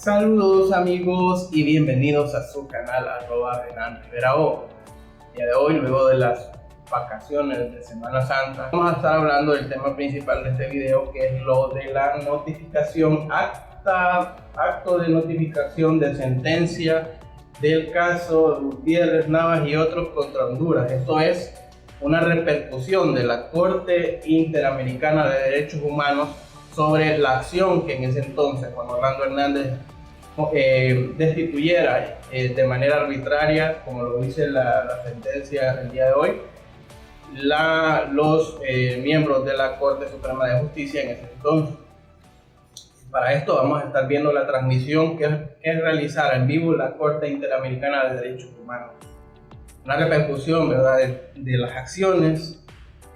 Saludos amigos y bienvenidos a su canal @RenanRiveraO. El día de hoy, luego de las vacaciones de Semana Santa, vamos a estar hablando del tema principal de este video, que es lo de la notificación, acto de notificación de sentencia del caso Gutiérrez Navas y otros contra Honduras. Esto es una repercusión de la Corte Interamericana de Derechos Humanos sobre la acción que en ese entonces Juan Orlando Hernández destituyera de manera arbitraria, como lo dice la sentencia del día de hoy, los miembros de la Corte Suprema de Justicia en ese entonces. Para esto vamos a estar viendo la transmisión que realizara en vivo la Corte Interamericana de Derechos Humanos. Una repercusión, ¿verdad?, de las acciones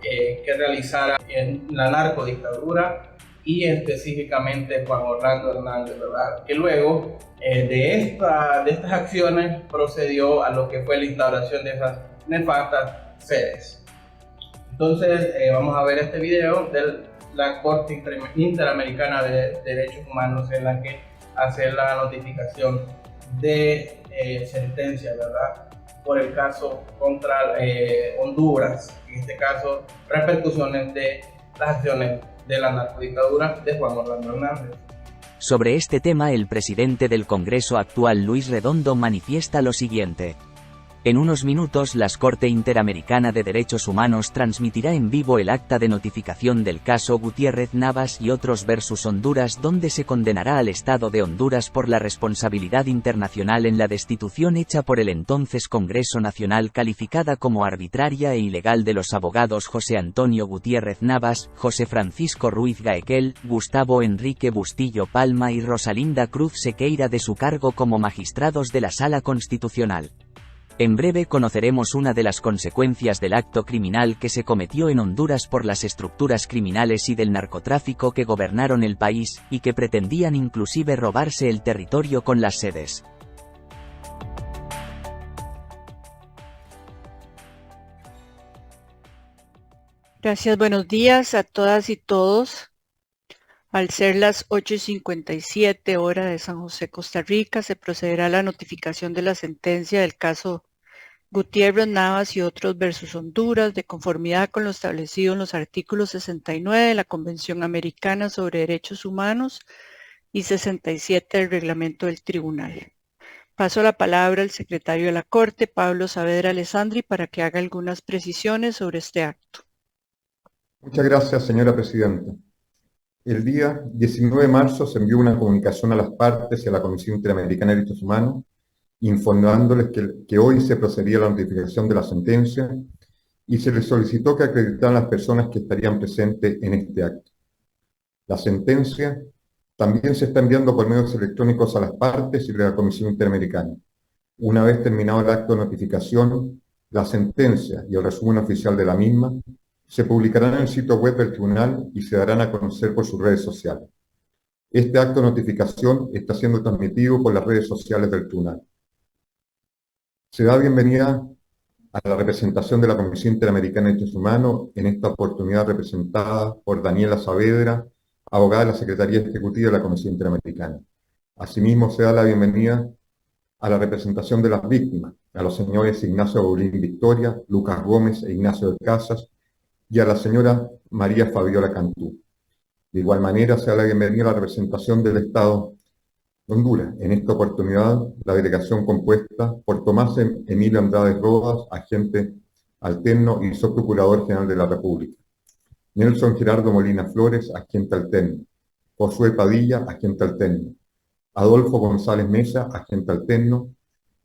que realizara en la narcodictadura y específicamente Juan Orlando Hernández, ¿verdad?, que luego de estas acciones procedió a lo que fue la instauración de esas nefastas sedes. Entonces vamos a ver este video de la Corte Interamericana de Derechos Humanos, en la que hace la notificación de sentencia, ¿verdad?, por el caso contra Honduras, en este caso repercusiones de las acciones de la narcodictadura de Juan Orlando Hernández. Sobre este tema, el presidente del Congreso actual, Luis Redondo, manifiesta lo siguiente. En unos minutos, la Corte Interamericana de Derechos Humanos transmitirá en vivo el acta de notificación del caso Gutiérrez Navas y otros versus Honduras, donde se condenará al Estado de Honduras por la responsabilidad internacional en la destitución hecha por el entonces Congreso Nacional, calificada como arbitraria e ilegal, de los abogados José Antonio Gutiérrez Navas, José Francisco Ruiz Gaequel, Gustavo Enrique Bustillo Palma y Rosalinda Cruz Sequeira de su cargo como magistrados de la Sala Constitucional. En breve conoceremos una de las consecuencias del acto criminal que se cometió en Honduras por las estructuras criminales y del narcotráfico que gobernaron el país, y que pretendían inclusive robarse el territorio con las sedes. Gracias, buenos días a todas y todos. Al ser las 8:57 hora de San José, Costa Rica, se procederá a la notificación de la sentencia del caso Gutiérrez Navas y otros versus Honduras, de conformidad con lo establecido en los artículos 69 de la Convención Americana sobre Derechos Humanos y 67 del Reglamento del Tribunal. Paso la palabra al secretario de la Corte, Pablo Saavedra Alessandri, para que haga algunas precisiones sobre este acto. Muchas gracias, señora presidenta. El día 19 de marzo se envió una comunicación a las partes y a la Comisión Interamericana de Derechos Humanos informándoles que hoy se procedía a la notificación de la sentencia y se les solicitó que acreditaran las personas que estarían presentes en este acto. La sentencia también se está enviando por medios electrónicos a las partes y a la Comisión Interamericana. Una vez terminado el acto de notificación, la sentencia y el resumen oficial de la misma se publicarán en el sitio web del tribunal y se darán a conocer por sus redes sociales. Este acto de notificación está siendo transmitido por las redes sociales del tribunal. Se da bienvenida a la representación de la Comisión Interamericana de Derechos Humanos, en esta oportunidad representada por Daniela Saavedra, abogada de la Secretaría Ejecutiva de la Comisión Interamericana. Asimismo, se da la bienvenida a la representación de las víctimas, a los señores Ignacio Paulín Victoria, Lucas Gómez e Ignacio de Casas, y a la señora María Fabiola Cantú. De igual manera, se da la bienvenida a la representación del Estado de Honduras. En esta oportunidad, la delegación compuesta por Tomás Emilio Andrade Rodas, agente alterno y subprocurador general de la República; Nelson Gerardo Molina Flores, agente alterno; Josué Padilla, agente alterno; Adolfo González Mesa, agente alterno;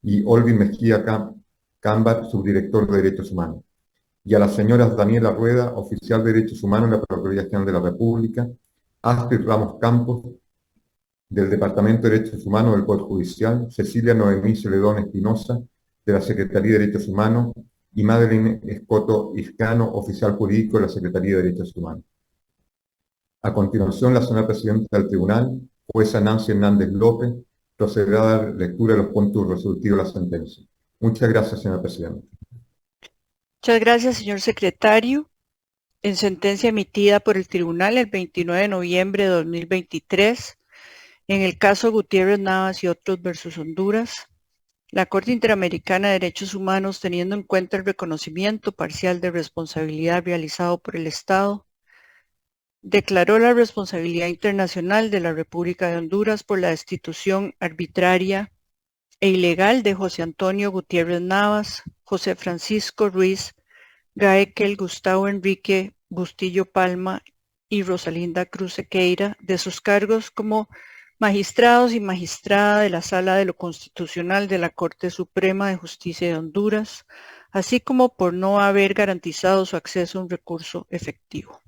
y Olvin Mejía Cámbar, subdirector de Derechos Humanos; y a las señoras Daniela Rueda, oficial de Derechos Humanos en la Procuraduría General de la República; Astrid Ramos Campos, del Departamento de Derechos Humanos del Poder Judicial; Cecilia Noemí Celedón Espinosa, de la Secretaría de Derechos Humanos; y Madeline Escoto Iscano, oficial jurídico de la Secretaría de Derechos Humanos. A continuación, la señora presidenta del tribunal, jueza Nancy Hernández López, procederá a dar lectura de los puntos resolutivos de la sentencia. Muchas gracias, señora presidenta. Muchas gracias, señor secretario. En sentencia emitida por el tribunal el 29 de noviembre de 2023, En el caso Gutiérrez Navas y otros versus Honduras, la Corte Interamericana de Derechos Humanos, teniendo en cuenta el reconocimiento parcial de responsabilidad realizado por el Estado, declaró la responsabilidad internacional de la República de Honduras por la destitución arbitraria e ilegal de José Antonio Gutiérrez Navas, José Francisco Ruiz, Gaekel Gustavo Enrique Bustillo Palma y Rosalinda Cruz Sequeira de sus cargos como magistrados y magistrada de la Sala de lo Constitucional de la Corte Suprema de Justicia de Honduras, así como por no haber garantizado su acceso a un recurso efectivo.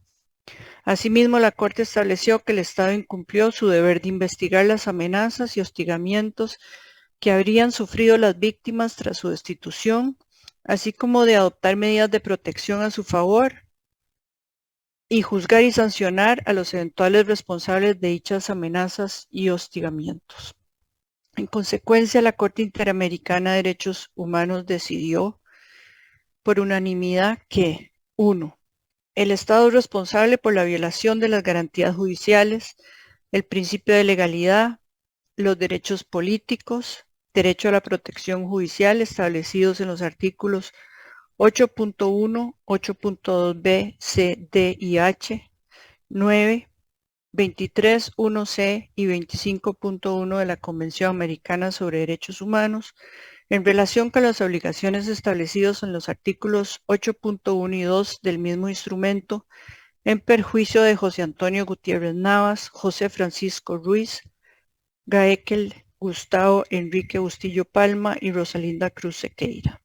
Asimismo, la Corte estableció que el Estado incumplió su deber de investigar las amenazas y hostigamientos que habrían sufrido las víctimas tras su destitución, así como de adoptar medidas de protección a su favor y juzgar y sancionar a los eventuales responsables de dichas amenazas y hostigamientos. En consecuencia, la Corte Interamericana de Derechos Humanos decidió por unanimidad que 1. El Estado es responsable por la violación de las garantías judiciales, el principio de legalidad, los derechos políticos, derecho a la protección judicial establecidos en los artículos 8.1, 8.2b, c, d y h, 9, 23.1c y 25.1 de la Convención Americana sobre Derechos Humanos, en relación con las obligaciones establecidas en los artículos 8.1 y 2 del mismo instrumento, en perjuicio de José Antonio Gutiérrez Navas, José Francisco Ruiz, Gaekel Gustavo Enrique Bustillo Palma y Rosalinda Cruz Sequeira.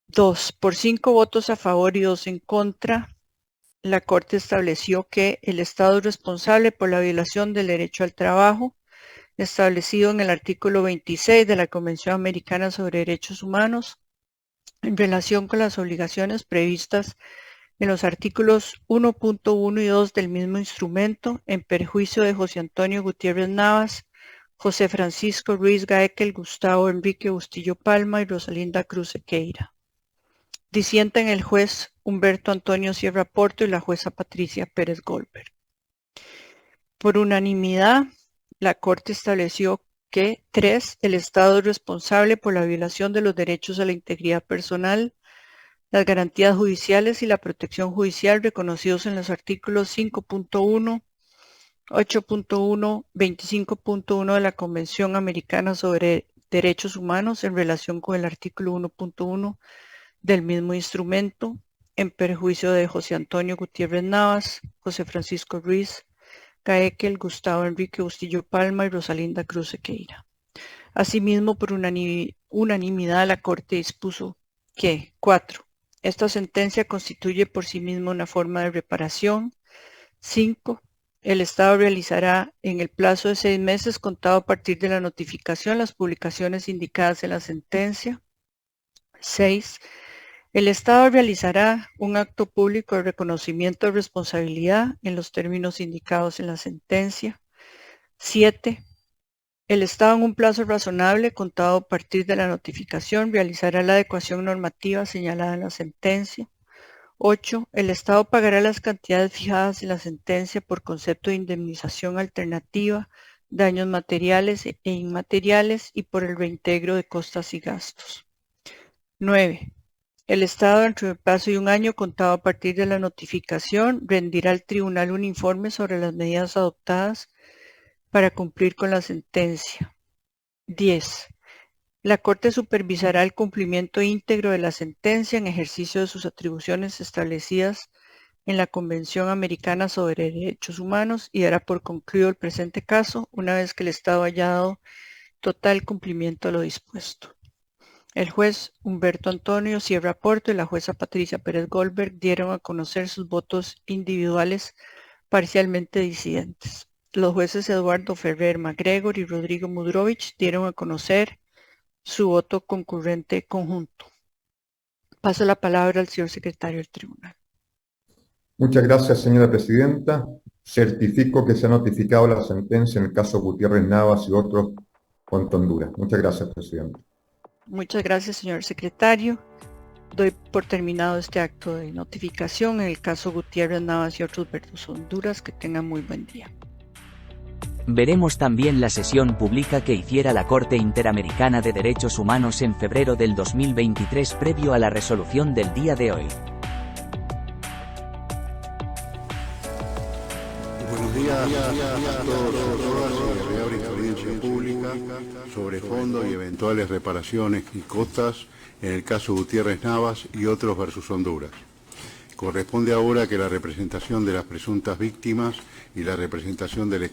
2. Por 5 votos a favor y 2 en contra, la Corte estableció que el Estado es responsable por la violación del derecho al trabajo, establecido en el artículo 26 de la Convención Americana sobre Derechos Humanos, en relación con las obligaciones previstas en los artículos 1.1 y 2 del mismo instrumento, en perjuicio de José Antonio Gutiérrez Navas, José Francisco Ruiz Gaekel, Gustavo Enrique Bustillo Palma y Rosalinda Cruz Sequeira. Disienten el juez Humberto Antonio Sierra Porto y la jueza Patricia Pérez Goldberg. Por unanimidad, la Corte estableció que 3. El Estado es responsable por la violación de los derechos a la integridad personal, las garantías judiciales y la protección judicial reconocidos en los artículos 5.1, 8.1, 25.1 de la Convención Americana sobre Derechos Humanos en relación con el artículo 1.1 del mismo instrumento, en perjuicio de José Antonio Gutiérrez Navas, José Francisco Ruiz, Gaekel, Gustavo Enrique Bustillo Palma y Rosalinda Cruz Sequeira. Asimismo, por unanimidad, la Corte dispuso que 4. Esta sentencia constituye por sí misma una forma de reparación. 5. El Estado realizará en el plazo de 6 meses contado a partir de la notificación las publicaciones indicadas en la sentencia. 6. El Estado realizará un acto público de reconocimiento de responsabilidad en los términos indicados en la sentencia. 7. El Estado en un plazo razonable contado a partir de la notificación realizará la adecuación normativa señalada en la sentencia. 8. El Estado pagará las cantidades fijadas en la sentencia por concepto de indemnización alternativa, daños materiales e inmateriales y por el reintegro de costas y gastos. 9. El Estado, dentro del plazo de 1 año contado a partir de la notificación, rendirá al tribunal un informe sobre las medidas adoptadas para cumplir con la sentencia. 10. La Corte supervisará el cumplimiento íntegro de la sentencia en ejercicio de sus atribuciones establecidas en la Convención Americana sobre Derechos Humanos y dará por concluido el presente caso una vez que el Estado haya dado total cumplimiento a lo dispuesto. El juez Humberto Antonio Sierra Porto y la jueza Patricia Pérez Goldberg dieron a conocer sus votos individuales parcialmente disidentes. Los jueces Eduardo Ferrer MacGregor y Rodrigo Mudrovich dieron a conocer su voto concurrente conjunto. Paso la palabra al señor secretario del tribunal. Muchas gracias, señora presidenta. Certifico que se ha notificado la sentencia en el caso Gutiérrez Navas y otros contra Honduras. Muchas gracias, presidente. Muchas gracias, señor secretario. Doy por terminado este acto de notificación en el caso Gutiérrez Navas y otros versus Honduras. Que tengan muy buen día. Veremos también la sesión pública que hiciera la Corte Interamericana de Derechos Humanos en febrero del 2023 previo a la resolución del día de hoy. Buenos días a todos sobre reabrir audiencia pública sobre fondos y eventuales reparaciones y costas en el caso Gutiérrez Navas y otros versus Honduras. Corresponde ahora que la representación de las presuntas víctimas y la representación del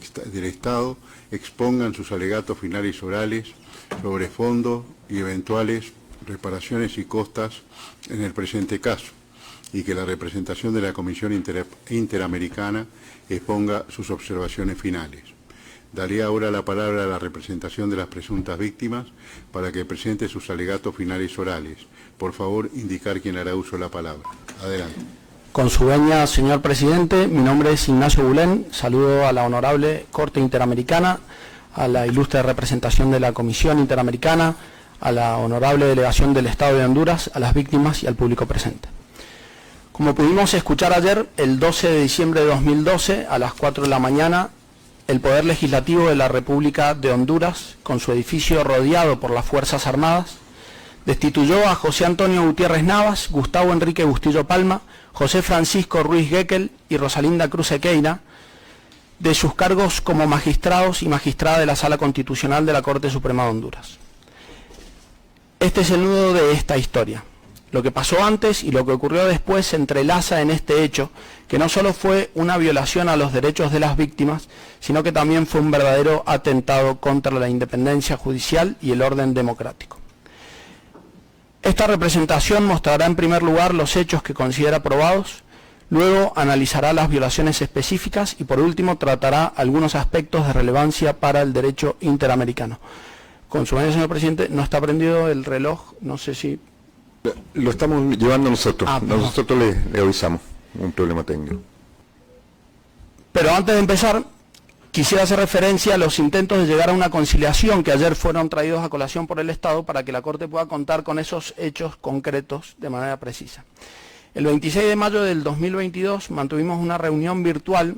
Estado expongan sus alegatos finales orales sobre fondos y eventuales reparaciones y costas en el presente caso, y que la representación de la Comisión Interamericana exponga sus observaciones finales. Daré ahora la palabra a la representación de las presuntas víctimas para que presente sus alegatos finales orales. Por favor, indicar quién hará uso de la palabra. Adelante. Con su venia, señor presidente, mi nombre es Ignacio Bulén. Saludo a la honorable Corte Interamericana, a la ilustre representación de la Comisión Interamericana, a la honorable delegación del Estado de Honduras, a las víctimas y al público presente. Como pudimos escuchar ayer, el 12 de diciembre de 2012, a las 4 de la mañana, el Poder Legislativo de la República de Honduras, con su edificio rodeado por las Fuerzas Armadas, destituyó a José Antonio Gutiérrez Navas, Gustavo Enrique Bustillo Palma, José Francisco Ruiz Gekel y Rosalinda Cruz Sequeira de sus cargos como magistrados y magistrada de la Sala Constitucional de la Corte Suprema de Honduras. Este es el nudo de esta historia. Lo que pasó antes y lo que ocurrió después se entrelaza en este hecho, que no solo fue una violación a los derechos de las víctimas, sino que también fue un verdadero atentado contra la independencia judicial y el orden democrático. Esta representación mostrará en primer lugar los hechos que considera probados, luego analizará las violaciones específicas y por último tratará algunos aspectos de relevancia para el derecho interamericano. Con su venia, señor presidente, no está prendido el reloj, no sé si... Lo estamos llevando nosotros, nosotros le avisamos, un problema técnico. Pero antes de empezar, quisiera hacer referencia a los intentos de llegar a una conciliación que ayer fueron traídos a colación por el Estado para que la Corte pueda contar con esos hechos concretos de manera precisa. El 26 de mayo del 2022 mantuvimos una reunión virtual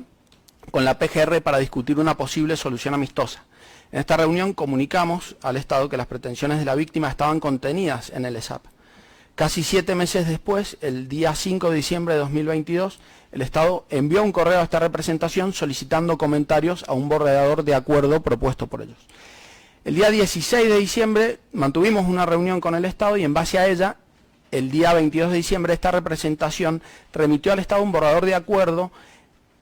con la PGR para discutir una posible solución amistosa. En esta reunión comunicamos al Estado que las pretensiones de la víctima estaban contenidas en el ESAP. Casi 7 meses después, el día 5 de diciembre de 2022, el Estado envió un correo a esta representación solicitando comentarios a un borrador de acuerdo propuesto por ellos. El día 16 de diciembre mantuvimos una reunión con el Estado y en base a ella, el día 22 de diciembre, esta representación remitió al Estado un borrador de acuerdo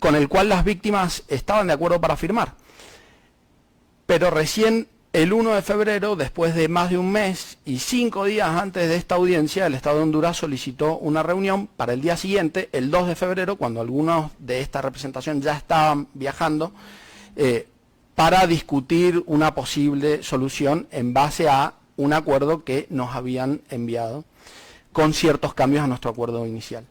con el cual las víctimas estaban de acuerdo para firmar. Pero recién el 1 de febrero, después de más de un mes y 5 días antes de esta audiencia, el Estado de Honduras solicitó una reunión para el día siguiente, el 2 de febrero, cuando algunos de esta representación ya estaban viajando, para discutir una posible solución en base a un acuerdo que nos habían enviado con ciertos cambios a nuestro acuerdo inicial.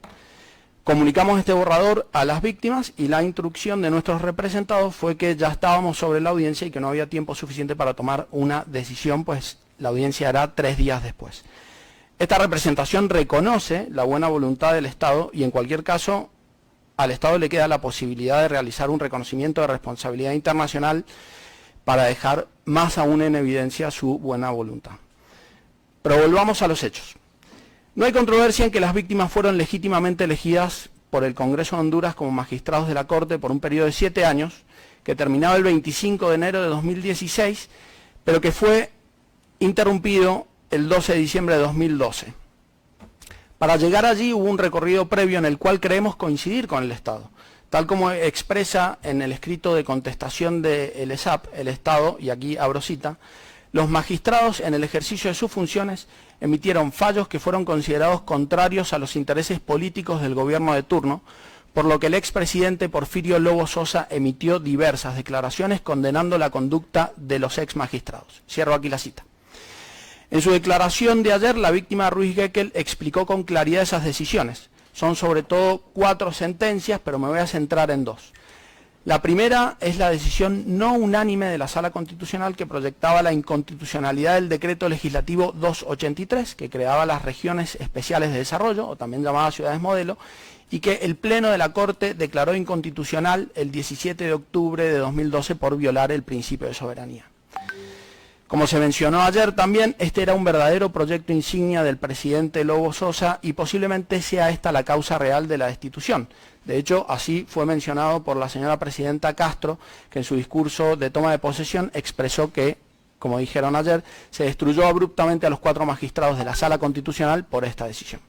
Comunicamos este borrador a las víctimas y la instrucción de nuestros representados fue que ya estábamos sobre la audiencia y que no había tiempo suficiente para tomar una decisión, pues la audiencia era 3 días después. Esta representación reconoce la buena voluntad del Estado y en cualquier caso al Estado le queda la posibilidad de realizar un reconocimiento de responsabilidad internacional para dejar más aún en evidencia su buena voluntad. Pero volvamos a los hechos. No hay controversia en que las víctimas fueron legítimamente elegidas por el Congreso de Honduras como magistrados de la Corte por un periodo de 7 años, que terminaba el 25 de enero de 2016, pero que fue interrumpido el 12 de diciembre de 2012. Para llegar allí hubo un recorrido previo en el cual creemos coincidir con el Estado. Tal como expresa en el escrito de contestación del ESAP, el Estado, y aquí abro cita, los magistrados en el ejercicio de sus funciones emitieron fallos que fueron considerados contrarios a los intereses políticos del gobierno de turno, por lo que el expresidente Porfirio Lobo Sosa emitió diversas declaraciones condenando la conducta de los ex magistrados. Cierro aquí la cita. En su declaración de ayer, la víctima Ruiz Gekel explicó con claridad esas decisiones. Son sobre todo 4 sentencias, pero me voy a centrar en 2. La primera es la decisión no unánime de la Sala Constitucional que proyectaba la inconstitucionalidad del decreto legislativo 283, que creaba las regiones especiales de desarrollo, o también llamadas ciudades modelo, y que el Pleno de la Corte declaró inconstitucional el 17 de octubre de 2012 por violar el principio de soberanía. Como se mencionó ayer también, este era un verdadero proyecto insignia del presidente Lobo Sosa y posiblemente sea esta la causa real de la destitución. De hecho, así fue mencionado por la señora presidenta Castro, que en su discurso de toma de posesión expresó que, como dijeron ayer, se destruyó abruptamente a los 4 magistrados de la Sala Constitucional por esta decisión.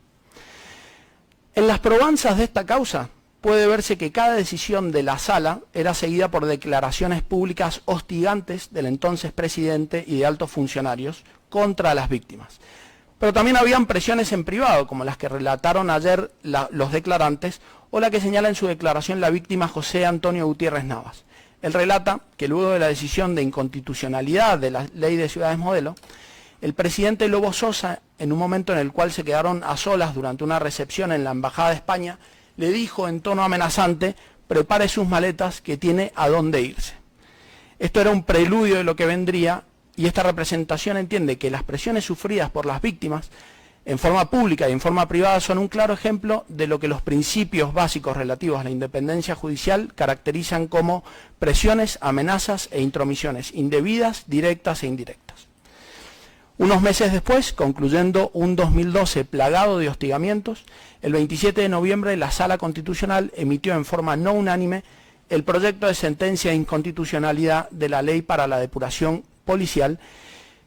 En las probanzas de esta causa puede verse que cada decisión de la Sala era seguida por declaraciones públicas hostigantes del entonces presidente y de altos funcionarios contra las víctimas. Pero también habían presiones en privado, como las que relataron ayer los declarantes, o la que señala en su declaración la víctima José Antonio Gutiérrez Navas. Él relata que luego de la decisión de inconstitucionalidad de la Ley de Ciudades Modelo, el presidente Lobo Sosa, en un momento en el cual se quedaron a solas durante una recepción en la Embajada de España, le dijo en tono amenazante: prepare sus maletas que tiene a dónde irse. Esto era un preludio de lo que vendría, y esta representación entiende que las presiones sufridas por las víctimas en forma pública y en forma privada son un claro ejemplo de lo que los principios básicos relativos a la independencia judicial caracterizan como presiones, amenazas e intromisiones indebidas, directas e indirectas. Unos meses después, concluyendo un 2012 plagado de hostigamientos, el 27 de noviembre la Sala Constitucional emitió en forma no unánime el proyecto de sentencia de inconstitucionalidad de la Ley para la Depuración Policial,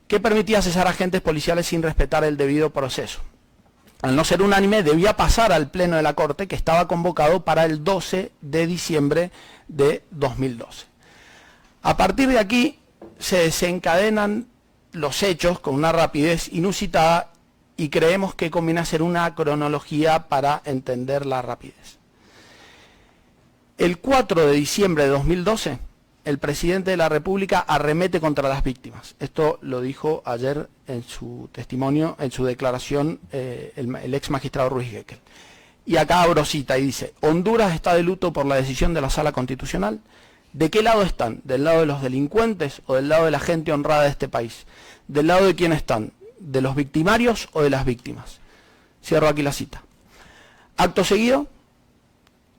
que permitía cesar agentes policiales sin respetar el debido proceso. Al no ser unánime, debía pasar al Pleno de la Corte, que estaba convocado para el 12 de diciembre de 2012. A partir de aquí se desencadenan los hechos con una rapidez inusitada y creemos que conviene hacer una cronología para entender la rapidez. El 4 de diciembre de 2012, el presidente de la República arremete contra las víctimas. Esto lo dijo ayer en su testimonio, en su declaración, el ex magistrado Ruiz Gekel. Y acá abro cita y dice: Honduras está de luto por la decisión de la Sala Constitucional. ¿De qué lado están? ¿Del lado de los delincuentes o del lado de la gente honrada de este país? ¿Del lado de quién están? ¿De los victimarios o de las víctimas? Cierro aquí la cita. Acto seguido,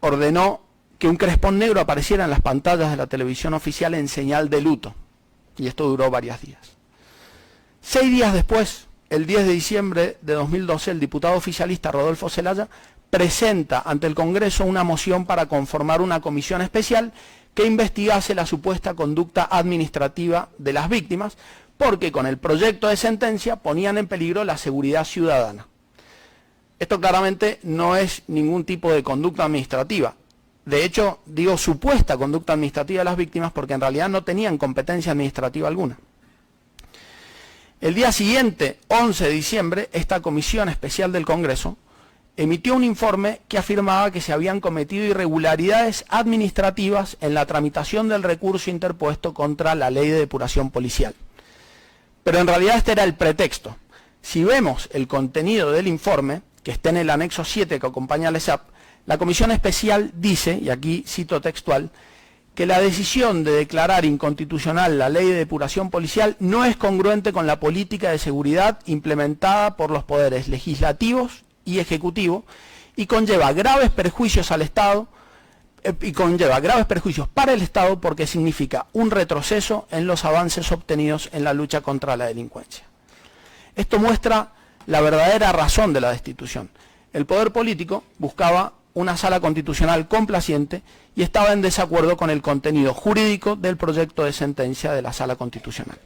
ordenó que un crespón negro apareciera en las pantallas de la televisión oficial en señal de luto. Y esto duró varios días. 6 días después, el 10 de diciembre de 2012, el diputado oficialista Rodolfo Zelaya presenta ante el Congreso una moción para conformar una comisión especial que investigase la supuesta conducta administrativa de las víctimas, porque con el proyecto de sentencia ponían en peligro la seguridad ciudadana. Esto claramente no es ningún tipo de conducta administrativa. De hecho, digo supuesta conducta administrativa de las víctimas porque en realidad no tenían competencia administrativa alguna. El día siguiente, 11 de diciembre, esta comisión especial del Congreso emitió un informe que afirmaba que se habían cometido irregularidades administrativas en la tramitación del recurso interpuesto contra la Ley de Depuración Policial. Pero en realidad este era el pretexto. Si vemos el contenido del informe, que está en el anexo 7 que acompaña al ESAP, la comisión especial dice, y aquí cito textual, que la decisión de declarar inconstitucional la Ley de Depuración Policial no es congruente con la política de seguridad implementada por los poderes legislativos y ejecutivo y conlleva graves perjuicios al Estado para el Estado porque significa un retroceso en los avances obtenidos en la lucha contra la delincuencia. Esto muestra la verdadera razón de la destitución. El poder político buscaba una sala constitucional complaciente y estaba en desacuerdo con el contenido jurídico del proyecto de sentencia de la Sala Constitucional.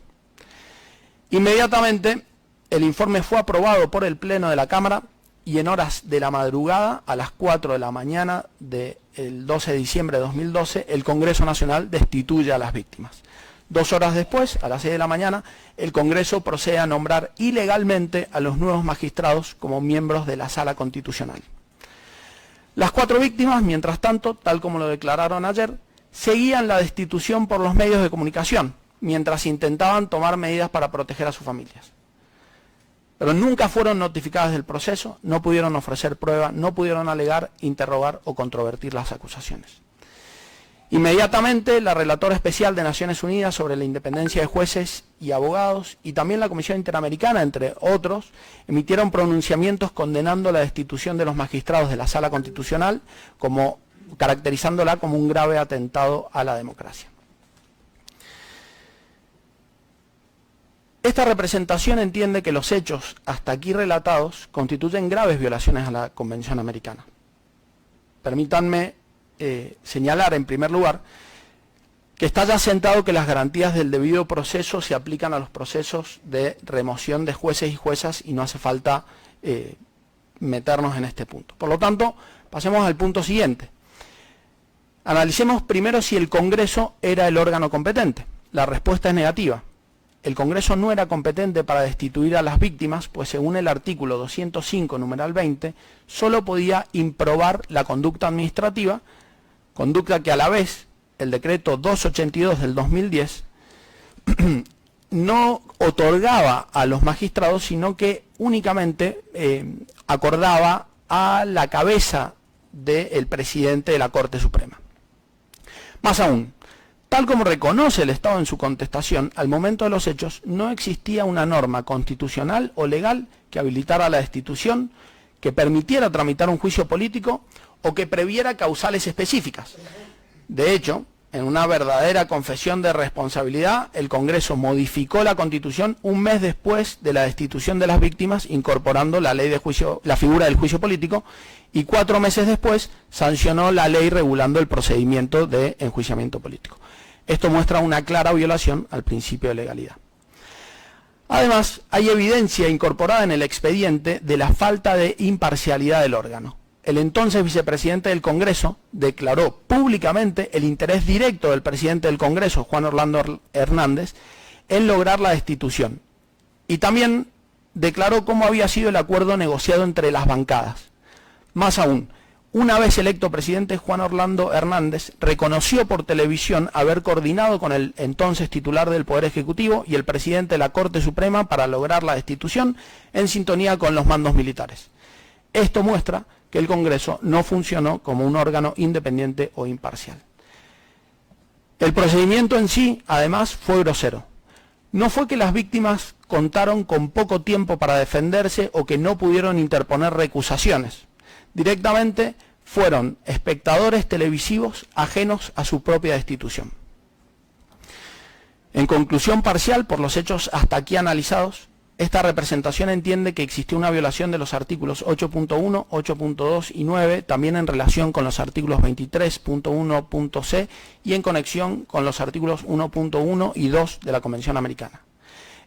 Inmediatamente, el informe fue aprobado por el Pleno de la Cámara y en horas de la madrugada, a las 4 de la mañana del 12 de diciembre de 2012, el Congreso Nacional destituye a las víctimas. 2 horas después, a las 6 de la mañana, el Congreso procede a nombrar ilegalmente a los nuevos magistrados como miembros de la Sala Constitucional. Las 4 víctimas, mientras tanto, tal como lo declararon ayer, seguían la destitución por los medios de comunicación, mientras intentaban tomar medidas para proteger a sus familias. Pero nunca fueron notificadas del proceso, no pudieron ofrecer prueba, no pudieron alegar, interrogar o controvertir las acusaciones. Inmediatamente, la relatora especial de Naciones Unidas sobre la independencia de jueces y abogados y también la Comisión Interamericana, entre otros, emitieron pronunciamientos condenando la destitución de los magistrados de la Sala Constitucional, caracterizándola como un grave atentado a la democracia. Esta representación entiende que los hechos hasta aquí relatados constituyen graves violaciones a la Convención Americana. Permítanme señalar en primer lugar que está ya sentado que las garantías del debido proceso se aplican a los procesos de remoción de jueces y juezas y no hace falta meternos en este punto. Por lo tanto, pasemos al punto siguiente. Analicemos primero si el Congreso era el órgano competente. La respuesta es negativa. El Congreso no era competente para destituir a las víctimas, pues según el artículo 205, numeral 20, solo podía improbar la conducta administrativa, conducta que a la vez el decreto 282 del 2010 no otorgaba a los magistrados, sino que únicamente acordaba a la cabeza del presidente de la Corte Suprema. Más aún, tal como reconoce el Estado en su contestación, al momento de los hechos no existía una norma constitucional o legal que habilitara la destitución, que permitiera tramitar un juicio político o que previera causales específicas. De hecho, en una verdadera confesión de responsabilidad, el Congreso modificó la Constitución un mes después de la destitución de las víctimas, incorporando la figura del juicio político, y 4 meses después sancionó la ley regulando el procedimiento de enjuiciamiento político. Esto muestra una clara violación al principio de legalidad. Además, hay evidencia incorporada en el expediente de la falta de imparcialidad del órgano. El entonces vicepresidente del Congreso declaró públicamente el interés directo del presidente del Congreso, Juan Orlando Hernández, en lograr la destitución. Y también declaró cómo había sido el acuerdo negociado entre las bancadas. Más aún, una vez electo presidente, Juan Orlando Hernández reconoció por televisión haber coordinado con el entonces titular del Poder Ejecutivo y el presidente de la Corte Suprema para lograr la destitución en sintonía con los mandos militares. Esto muestra que el Congreso no funcionó como un órgano independiente o imparcial. El procedimiento en sí, además, fue grosero. No fue que las víctimas contaron con poco tiempo para defenderse o que no pudieron interponer recusaciones. Directamente fueron espectadores televisivos ajenos a su propia destitución. En conclusión parcial, por los hechos hasta aquí analizados, esta representación entiende que existió una violación de los artículos 8.1, 8.2 y 9, también en relación con los artículos 23.1.c y en conexión con los artículos 1.1 y 2 de la Convención Americana.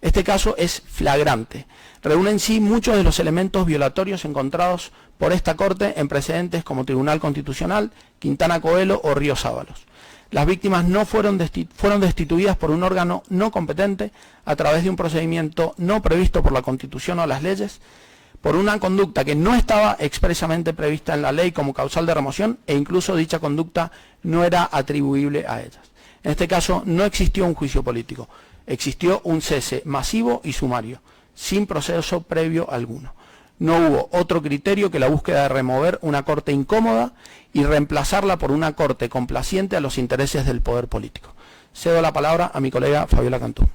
Este caso es flagrante. Reúne en sí muchos de los elementos violatorios encontrados por esta Corte en precedentes como Tribunal Constitucional, Quintana Coelho o Ríos Ábalos. Las víctimas no fueron destituidas por un órgano no competente a través de un procedimiento no previsto por la Constitución o las leyes, por una conducta que no estaba expresamente prevista en la ley como causal de remoción e incluso dicha conducta no era atribuible a ellas. En este caso no existió un juicio político, existió un cese masivo y sumario, sin proceso previo alguno. No hubo otro criterio que la búsqueda de remover una corte incómoda y reemplazarla por una corte complaciente a los intereses del poder político. Cedo la palabra a mi colega Fabiola Cantú.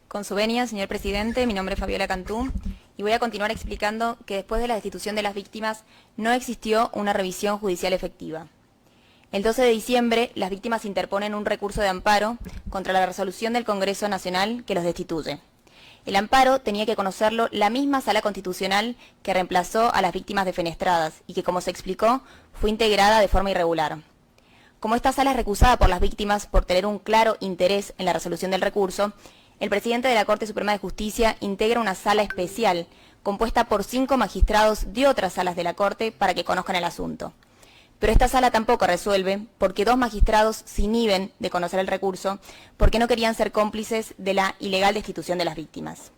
Con su venia, señor presidente, mi nombre es Fabiola Cantú y voy a continuar explicando que después de la destitución de las víctimas no existió una revisión judicial efectiva. El 12 de diciembre, las víctimas interponen un recurso de amparo contra la resolución del Congreso Nacional que los destituye. El amparo tenía que conocerlo la misma Sala Constitucional que reemplazó a las víctimas defenestradas y que, como se explicó, fue integrada de forma irregular. Como esta sala es recusada por las víctimas por tener un claro interés en la resolución del recurso, el presidente de la Corte Suprema de Justicia integra una sala especial compuesta por 5 magistrados de otras salas de la Corte para que conozcan el asunto. Pero esta sala tampoco resuelve porque 2 magistrados se inhiben de conocer el recurso porque no querían ser cómplices de la ilegal destitución de las víctimas.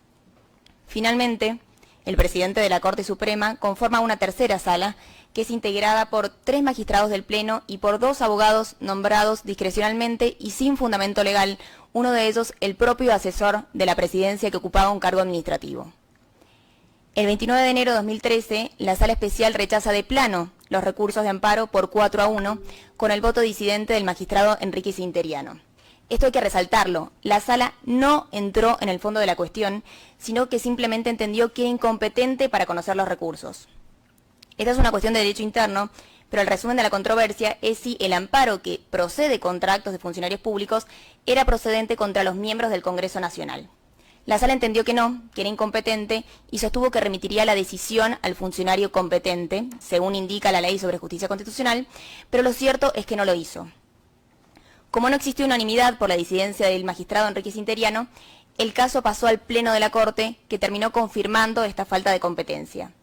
Finalmente, el presidente de la Corte Suprema conforma una tercera sala que es integrada por 3 magistrados del Pleno y por 2 abogados nombrados discrecionalmente y sin fundamento legal, uno de ellos el propio asesor de la presidencia que ocupaba un cargo administrativo. El 29 de enero de 2013, la Sala Especial rechaza de plano los recursos de amparo por 4-1 con el voto disidente del magistrado Enrique Sinteriano. Esto hay que resaltarlo. La sala no entró en el fondo de la cuestión, sino que simplemente entendió que era incompetente para conocer los recursos. Esta es una cuestión de derecho interno, pero el resumen de la controversia es si el amparo que procede contra actos de funcionarios públicos era procedente contra los miembros del Congreso Nacional. La sala entendió que no, que era incompetente y sostuvo que remitiría la decisión al funcionario competente, según indica la Ley sobre Justicia Constitucional, pero lo cierto es que no lo hizo. Como no existió unanimidad por la disidencia del magistrado Enrique Sinteriano, el caso pasó al Pleno de la Corte, que terminó confirmando esta falta de competencia.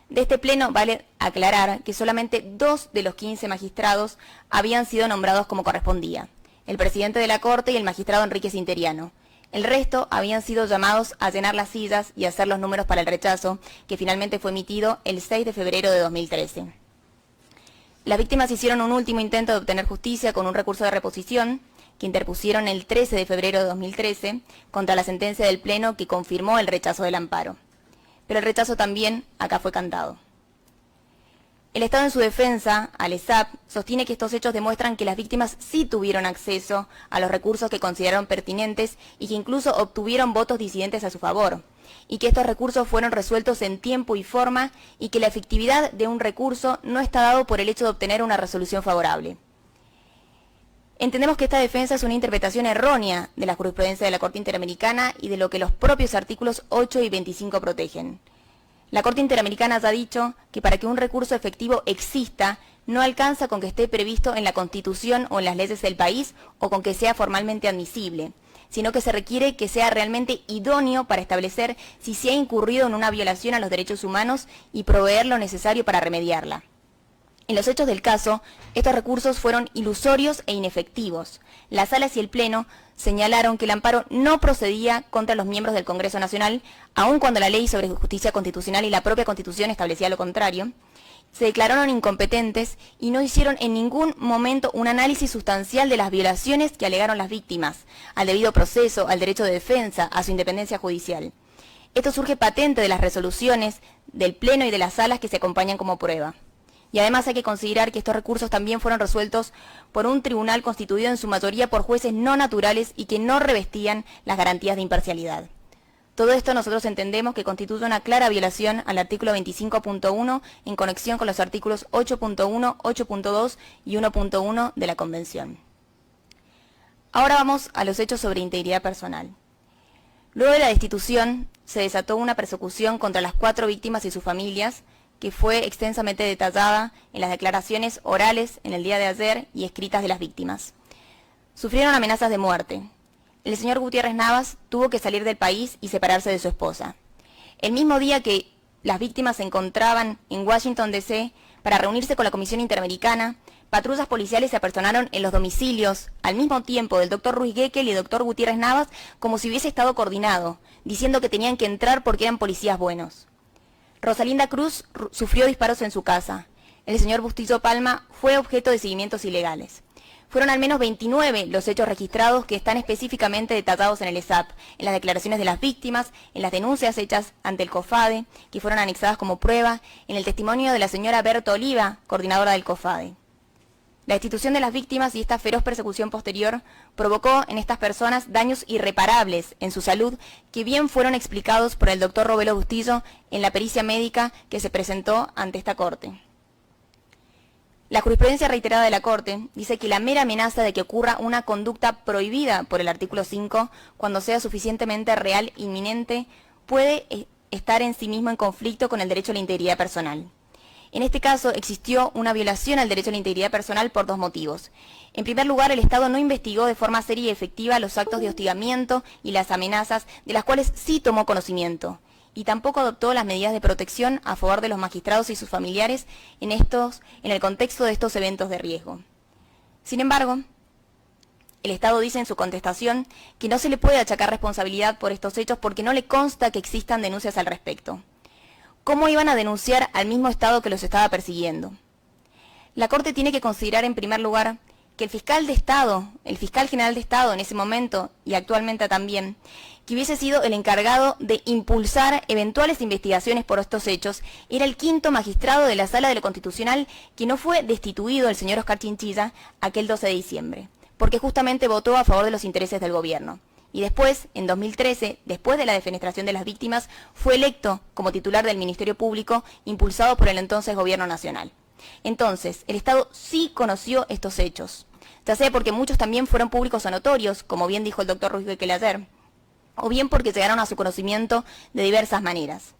De este Pleno vale aclarar que solamente 2 de los 15 magistrados habían sido nombrados como correspondía, el presidente de la Corte y el magistrado Enrique Sinteriano. El resto habían sido llamados a llenar las sillas y hacer los números para el rechazo, que finalmente fue emitido el 6 de febrero de 2013. Las víctimas hicieron un último intento de obtener justicia con un recurso de reposición que interpusieron el 13 de febrero de 2013 contra la sentencia del Pleno que confirmó el rechazo del amparo. Pero el rechazo también acá fue cantado. El Estado en su defensa, al ESAP, sostiene que estos hechos demuestran que las víctimas sí tuvieron acceso a los recursos que consideraron pertinentes y que incluso obtuvieron votos disidentes a su favor, y que estos recursos fueron resueltos en tiempo y forma y que la efectividad de un recurso no está dado por el hecho de obtener una resolución favorable. Entendemos que esta defensa es una interpretación errónea de la jurisprudencia de la Corte Interamericana y de lo que los propios artículos 8 y 25 protegen. La Corte Interamericana ya ha dicho que para que un recurso efectivo exista, no alcanza con que esté previsto en la Constitución o en las leyes del país o con que sea formalmente admisible, sino que se requiere que sea realmente idóneo para establecer si se ha incurrido en una violación a los derechos humanos y proveer lo necesario para remediarla. En los hechos del caso, estos recursos fueron ilusorios e inefectivos. Las salas y el Pleno señalaron que el amparo no procedía contra los miembros del Congreso Nacional, aun cuando la Ley sobre Justicia Constitucional y la propia Constitución establecía lo contrario. Se declararon incompetentes y no hicieron en ningún momento un análisis sustancial de las violaciones que alegaron las víctimas, al debido proceso, al derecho de defensa, a su independencia judicial. Esto surge patente de las resoluciones del Pleno y de las salas que se acompañan como prueba. Y además hay que considerar que estos recursos también fueron resueltos por un tribunal constituido en su mayoría por jueces no naturales y que no revestían las garantías de imparcialidad. Todo esto nosotros entendemos que constituye una clara violación al artículo 25.1 en conexión con los artículos 8.1, 8.2 y 1.1 de la Convención. Ahora vamos a los hechos sobre integridad personal. Luego de la destitución se desató una persecución contra las 4 víctimas y sus familias, que fue extensamente detallada en las declaraciones orales en el día de ayer y escritas de las víctimas. Sufrieron amenazas de muerte. El señor Gutiérrez Navas tuvo que salir del país y separarse de su esposa. El mismo día que las víctimas se encontraban en Washington, D.C., para reunirse con la Comisión Interamericana, patrullas policiales se apersonaron en los domicilios al mismo tiempo del doctor Ruiz Gekel y del doctor Gutiérrez Navas como si hubiese estado coordinado, diciendo que tenían que entrar porque eran policías buenos. Rosalinda Cruz sufrió disparos en su casa. El señor Bustillo Palma fue objeto de seguimientos ilegales. Fueron al menos 29 los hechos registrados que están específicamente detallados en el ESAP, en las declaraciones de las víctimas, en las denuncias hechas ante el COFADE, que fueron anexadas como prueba, en el testimonio de la señora Berta Oliva, coordinadora del COFADE. La destitución de las víctimas y esta feroz persecución posterior provocó en estas personas daños irreparables en su salud que bien fueron explicados por el doctor Robelo Bustillo en la pericia médica que se presentó ante esta Corte. La jurisprudencia reiterada de la Corte dice que la mera amenaza de que ocurra una conducta prohibida por el artículo 5, cuando sea suficientemente real e inminente, puede estar en sí mismo en conflicto con el derecho a la integridad personal. En este caso, existió una violación al derecho a la integridad personal por 2 motivos. En primer lugar, el Estado no investigó de forma seria y efectiva los actos de hostigamiento y las amenazas de las cuales sí tomó conocimiento, y tampoco adoptó las medidas de protección a favor de los magistrados y sus familiares en el contexto de estos eventos de riesgo. Sin embargo, el Estado dice en su contestación que no se le puede achacar responsabilidad por estos hechos porque no le consta que existan denuncias al respecto. ¿Cómo iban a denunciar al mismo Estado que los estaba persiguiendo? La Corte tiene que considerar en primer lugar que el fiscal general de Estado en ese momento y actualmente también, que hubiese sido el encargado de impulsar eventuales investigaciones por estos hechos, era el 5º magistrado de la Sala de lo Constitucional que no fue destituido el señor Oscar Chinchilla aquel 12 de diciembre, porque justamente votó a favor de los intereses del gobierno. Y después, en 2013, después de la defenestración de las víctimas, fue electo como titular del Ministerio Público, impulsado por el entonces Gobierno Nacional. Entonces, el Estado sí conoció estos hechos, ya sea porque muchos también fueron públicos o notorios, como bien dijo el doctor Ruiz Bekele ayer, o bien porque llegaron a su conocimiento de diversas maneras.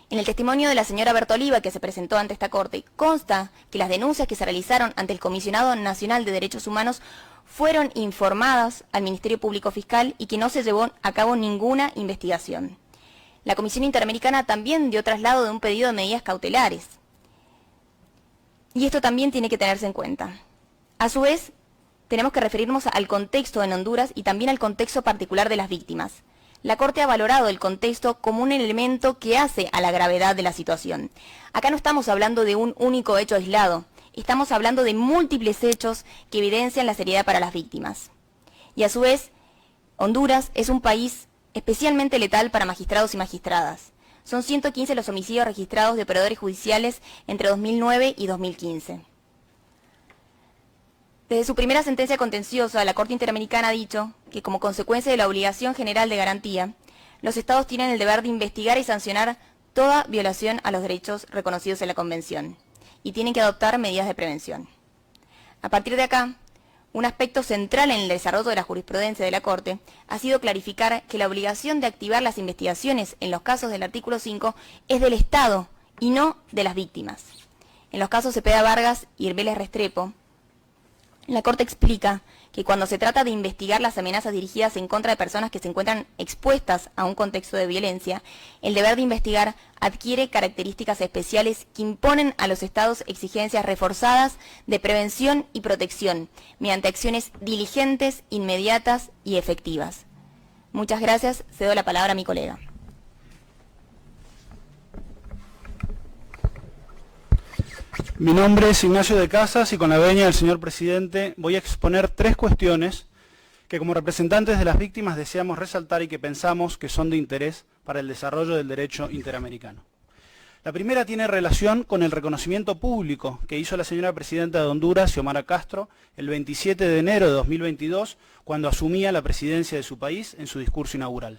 En el testimonio de la señora Bertoliva, que se presentó ante esta Corte, consta que las denuncias que se realizaron ante el Comisionado Nacional de Derechos Humanos fueron informadas al Ministerio Público Fiscal y que no se llevó a cabo ninguna investigación. La Comisión Interamericana también dio traslado de un pedido de medidas cautelares. Y esto también tiene que tenerse en cuenta. A su vez, tenemos que referirnos al contexto en Honduras y también al contexto particular de las víctimas. La Corte ha valorado el contexto como un elemento que hace a la gravedad de la situación. Acá no estamos hablando de un único hecho aislado, estamos hablando de múltiples hechos que evidencian la seriedad para las víctimas. Y a su vez, Honduras es un país especialmente letal para magistrados y magistradas. Son 115 los homicidios registrados de operadores judiciales entre 2009 y 2015. Desde su primera sentencia contenciosa, la Corte Interamericana ha dicho que, como consecuencia de la obligación general de garantía, los Estados tienen el deber de investigar y sancionar toda violación a los derechos reconocidos en la Convención y tienen que adoptar medidas de prevención. A partir de acá, un aspecto central en el desarrollo de la jurisprudencia de la Corte ha sido clarificar que la obligación de activar las investigaciones en los casos del artículo 5 es del Estado y no de las víctimas. En los casos Cepeda Vargas y Vélez Restrepo, la Corte explica que cuando se trata de investigar las amenazas dirigidas en contra de personas que se encuentran expuestas a un contexto de violencia, el deber de investigar adquiere características especiales que imponen a los Estados exigencias reforzadas de prevención y protección, mediante acciones diligentes, inmediatas y efectivas. Muchas gracias. Cedo la palabra a mi colega. Mi nombre es Ignacio de Casas y con la venia del señor presidente voy a exponer 3 cuestiones que como representantes de las víctimas deseamos resaltar y que pensamos que son de interés para el desarrollo del derecho interamericano. La primera tiene relación con el reconocimiento público que hizo la señora presidenta de Honduras, Xiomara Castro, el 27 de enero de 2022, cuando asumía la presidencia de su país en su discurso inaugural.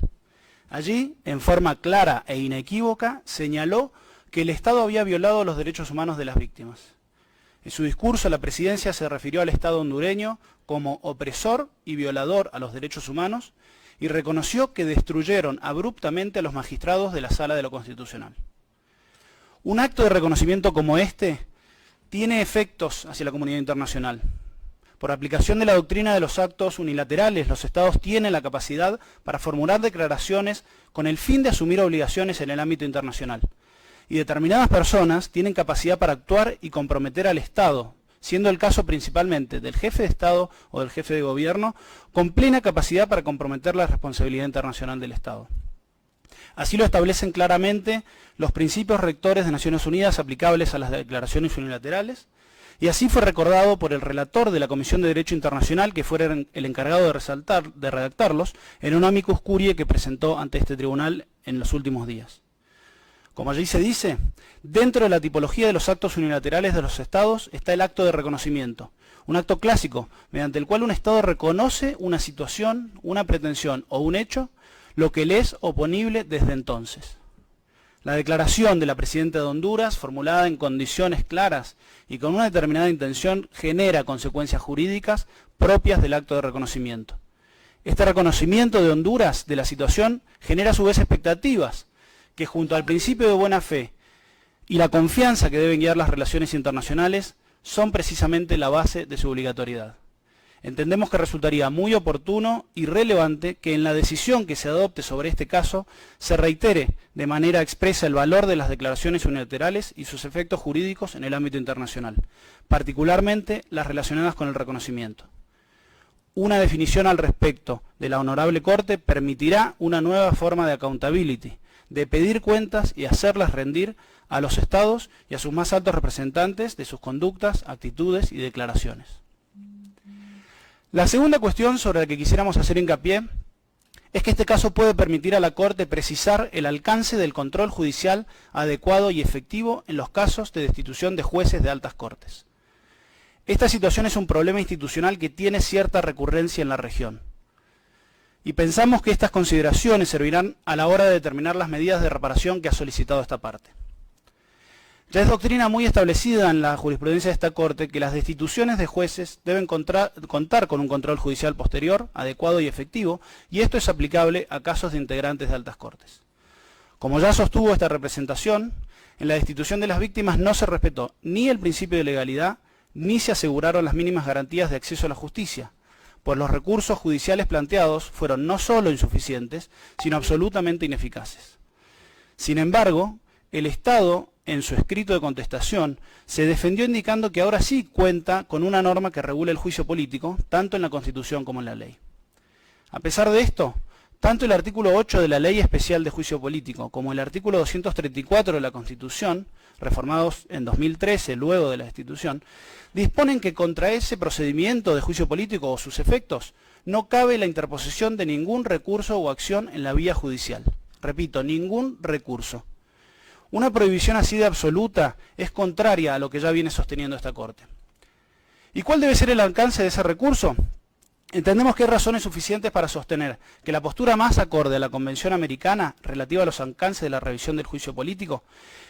Allí, en forma clara e inequívoca, señaló que el Estado había violado los derechos humanos de las víctimas. En su discurso, la presidencia se refirió al Estado hondureño como opresor y violador a los derechos humanos y reconoció que destruyeron abruptamente a los magistrados de la Sala de lo Constitucional. Un acto de reconocimiento como este tiene efectos hacia la comunidad internacional. Por aplicación de la doctrina de los actos unilaterales, los Estados tienen la capacidad para formular declaraciones con el fin de asumir obligaciones en el ámbito internacional. Y determinadas personas tienen capacidad para actuar y comprometer al Estado, siendo el caso principalmente del jefe de Estado o del jefe de gobierno, con plena capacidad para comprometer la responsabilidad internacional del Estado. Así lo establecen claramente los principios rectores de Naciones Unidas aplicables a las declaraciones unilaterales, y así fue recordado por el relator de la Comisión de Derecho Internacional, que fue el encargado de redactarlos, en un amicus curiae que presentó ante este tribunal en los últimos días. Como allí se dice, dentro de la tipología de los actos unilaterales de los Estados está el acto de reconocimiento, un acto clásico mediante el cual un Estado reconoce una situación, una pretensión o un hecho, lo que le es oponible desde entonces. La declaración de la presidenta de Honduras, formulada en condiciones claras y con una determinada intención, genera consecuencias jurídicas propias del acto de reconocimiento. Este reconocimiento de Honduras de la situación genera a su vez expectativas, que junto al principio de buena fe y la confianza que deben guiar las relaciones internacionales son precisamente la base de su obligatoriedad. Entendemos que resultaría muy oportuno y relevante que en la decisión que se adopte sobre este caso se reitere de manera expresa el valor de las declaraciones unilaterales y sus efectos jurídicos en el ámbito internacional, particularmente las relacionadas con el reconocimiento. Una definición al respecto de la Honorable Corte permitirá una nueva forma de accountability, de pedir cuentas y hacerlas rendir a los Estados y a sus más altos representantes de sus conductas, actitudes y declaraciones. La segunda cuestión sobre la que quisiéramos hacer hincapié es que este caso puede permitir a la Corte precisar el alcance del control judicial adecuado y efectivo en los casos de destitución de jueces de altas cortes. Esta situación es un problema institucional que tiene cierta recurrencia en la región. Y pensamos que estas consideraciones servirán a la hora de determinar las medidas de reparación que ha solicitado esta parte. Ya es doctrina muy establecida en la jurisprudencia de esta Corte que las destituciones de jueces deben contar con un control judicial posterior, adecuado y efectivo, y esto es aplicable a casos de integrantes de altas cortes. Como ya sostuvo esta representación, en la destitución de las víctimas no se respetó ni el principio de legalidad, ni se aseguraron las mínimas garantías de acceso a la justicia, pues los recursos judiciales planteados fueron no solo insuficientes, sino absolutamente ineficaces. Sin embargo, el Estado, en su escrito de contestación, se defendió indicando que ahora sí cuenta con una norma que regula el juicio político, tanto en la Constitución como en la ley. A pesar de esto, tanto el artículo 8 de la Ley Especial de Juicio Político como el artículo 234 de la Constitución, reformados en 2013 luego de la destitución, disponen que contra ese procedimiento de juicio político o sus efectos no cabe la interposición de ningún recurso o acción en la vía judicial. Repito, ningún recurso. Una prohibición así de absoluta es contraria a lo que ya viene sosteniendo esta Corte. ¿Y cuál debe ser el alcance de ese recurso? Entendemos que hay razones suficientes para sostener que la postura más acorde a la Convención Americana relativa a los alcances de la revisión del juicio político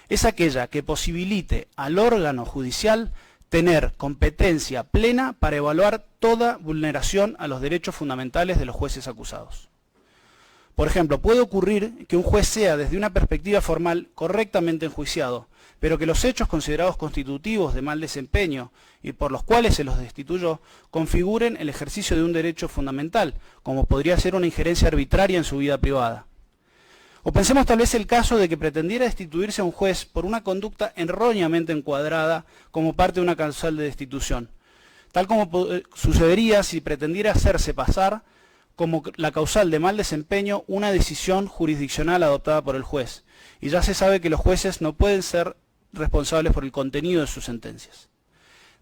es aquella que posibilite al órgano judicial tener competencia plena para evaluar toda vulneración a los derechos fundamentales de los jueces acusados. Por ejemplo, puede ocurrir que un juez sea, desde una perspectiva formal, correctamente enjuiciado, pero que los hechos considerados constitutivos de mal desempeño y por los cuales se los destituyó configuren el ejercicio de un derecho fundamental, como podría ser una injerencia arbitraria en su vida privada. O pensemos tal vez el caso de que pretendiera destituirse a un juez por una conducta erróneamente encuadrada como parte de una causal de destitución, tal como sucedería si pretendiera hacerse pasar como la causal de mal desempeño una decisión jurisdiccional adoptada por el juez, y ya se sabe que los jueces no pueden ser responsables por el contenido de sus sentencias.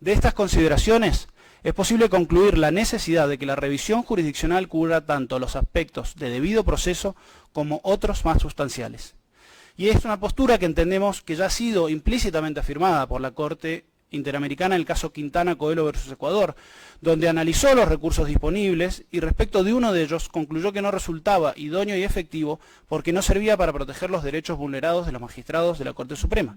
De estas consideraciones, es posible concluir la necesidad de que la revisión jurisdiccional cubra tanto los aspectos de debido proceso como otros más sustanciales. Y es una postura que entendemos que ya ha sido implícitamente afirmada por la Corte Interamericana en el caso Quintana Coelho versus Ecuador, donde analizó los recursos disponibles y respecto de uno de ellos concluyó que no resultaba idóneo y efectivo porque no servía para proteger los derechos vulnerados de los magistrados de la Corte Suprema.